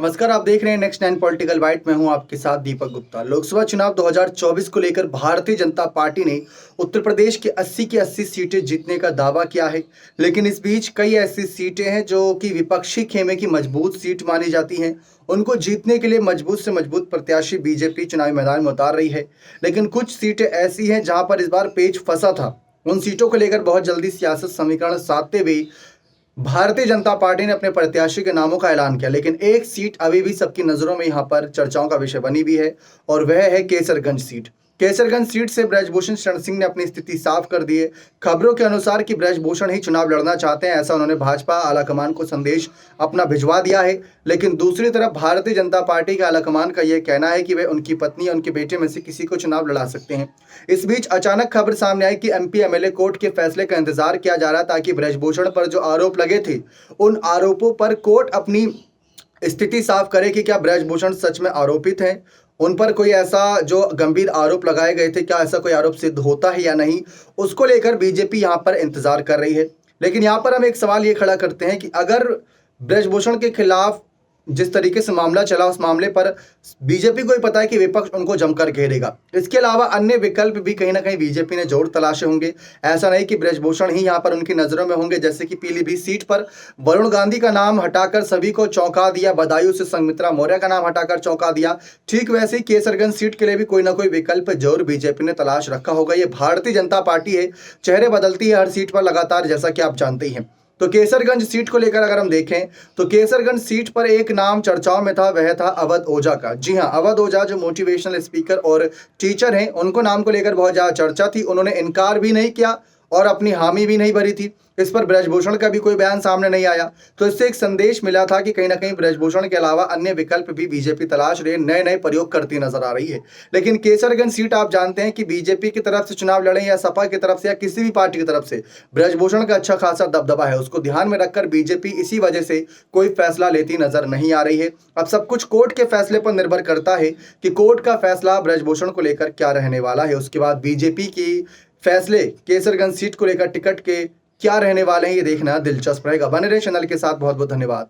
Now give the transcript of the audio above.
नमस्कार, आप देख रहे हैं नेक्स्ट 9 पॉलिटिकल बाइट। मैं हूं आपके साथ दीपक गुप्ता। लोकसभा चुनाव 2024 को लेकर भारतीय जनता पार्टी ने उत्तर प्रदेश के 80 की 80 सीटें जीतने का दावा किया है। लेकिन इस बीच कई ऐसी सीटें हैं जो कि विपक्षी खेमे की मजबूत सीट मानी जाती हैं। उनको जीतने के लिए मजबूत से मजबूत प्रत्याशी बीजेपी चुनावी मैदान में उतार रही है। लेकिन कुछ सीटें ऐसी हैं जहां पर इस बार पेच फंसा था। उन सीटों को लेकर बहुत जल्दी सियासत समीकरण साधते हुए भारतीय जनता पार्टी ने अपने प्रत्याशी के नामों का ऐलान किया। लेकिन एक सीट अभी भी सबकी नजरों में यहां पर चर्चाओं का विषय बनी भी है और वह है केसरगंज सीट। केसरगंज सीट से ब्रजभूषण शरण सिंह ने अपनी स्थिति साफ कर दी है। खबरों के अनुसार कि ब्रजभूषण ही चुनाव लड़ना चाहते हैं, ऐसा उन्होंने भाजपा आलाकमान को संदेश अपना भिजवा दिया है। लेकिन दूसरी तरफ भारतीय जनता पार्टी के आलाकमान का यह कहना है कि वे उनकी पत्नी या उनके बेटे में से किसी को चुनाव लड़ा सकते हैं। इस बीच अचानक खबर सामने आई कि एमपी एमएलए कोर्ट के फैसले का इंतजार किया जा रहा ताकि ब्रजभूषण पर जो आरोप लगे थे उन आरोपों पर कोर्ट अपनी स्थिति साफ करे कि क्या ब्रजभूषण सच में आरोपित हैं, उन पर कोई ऐसा जो गंभीर आरोप लगाए गए थे क्या ऐसा कोई आरोप सिद्ध होता है या नहीं। उसको लेकर बीजेपी यहां पर इंतजार कर रही है। लेकिन यहां पर हम एक सवाल ये खड़ा करते हैं कि अगर ब्रजभूषण के खिलाफ जिस तरीके से मामला चला उस मामले पर बीजेपी को ही पता है कि विपक्ष उनको जमकर घेरेगा। इसके अलावा अन्य विकल्प भी कहीं ना कहीं बीजेपी ने जोर तलाशे होंगे। ऐसा नहीं कि ब्रजभूषण ही यहां पर उनकी नजरों में होंगे। जैसे कि पीलीभीत सीट पर वरुण गांधी का नाम हटाकर सभी को चौंका दिया, बदायूं से संघमित्रा मौर्य का नाम हटाकर चौंका दिया। ठीक वैसे ही केसरगंज सीट के लिए भी कोई ना कोई विकल्प जरूर बीजेपी ने तलाश रखा होगा। ये भारतीय जनता पार्टी है, चेहरे बदलती है हर सीट पर लगातार, जैसा कि आप जानते ही हैं। तो केसरगंज सीट को लेकर अगर हम देखें तो केसरगंज सीट पर एक नाम चर्चाओं में था, वह था अवध ओझा का। जी हां, अवध ओझा जो मोटिवेशनल स्पीकर और टीचर हैं, उनको नाम को लेकर बहुत ज़्यादा चर्चा थी। उन्होंने इनकार भी नहीं किया और अपनी हामी भी नहीं भरी थी। इस पर ब्रजभूषण का भी कोई बयान सामने नहीं आया। तो इससे एक संदेश मिला था कि कहीं ना कहीं ब्रजभूषण के अलावा अन्य विकल्प भी बीजेपी तलाश रही, नए नए प्रयोग करती नजर आ रही है। लेकिन केसरगंज सीट आप जानते हैं कि बीजेपी की तरफ से चुनाव लड़े या सपा की तरफ से या किसी भी पार्टी की तरफ से ब्रजभूषण का अच्छा खासा दबदबा है। उसको ध्यान में रखकर बीजेपी इसी वजह से कोई फैसला लेती नजर नहीं आ रही है। अब सब कुछ कोर्ट के फैसले पर निर्भर करता है कि कोर्ट का फैसला ब्रजभूषण को लेकर क्या रहने वाला है। उसके बाद बीजेपी की फैसले केसरगंज सीट को लेकर टिकट के क्या रहने वाले हैं, ये देखना दिलचस्प रहेगा। बने रहे चैनल के साथ। बहुत बहुत धन्यवाद।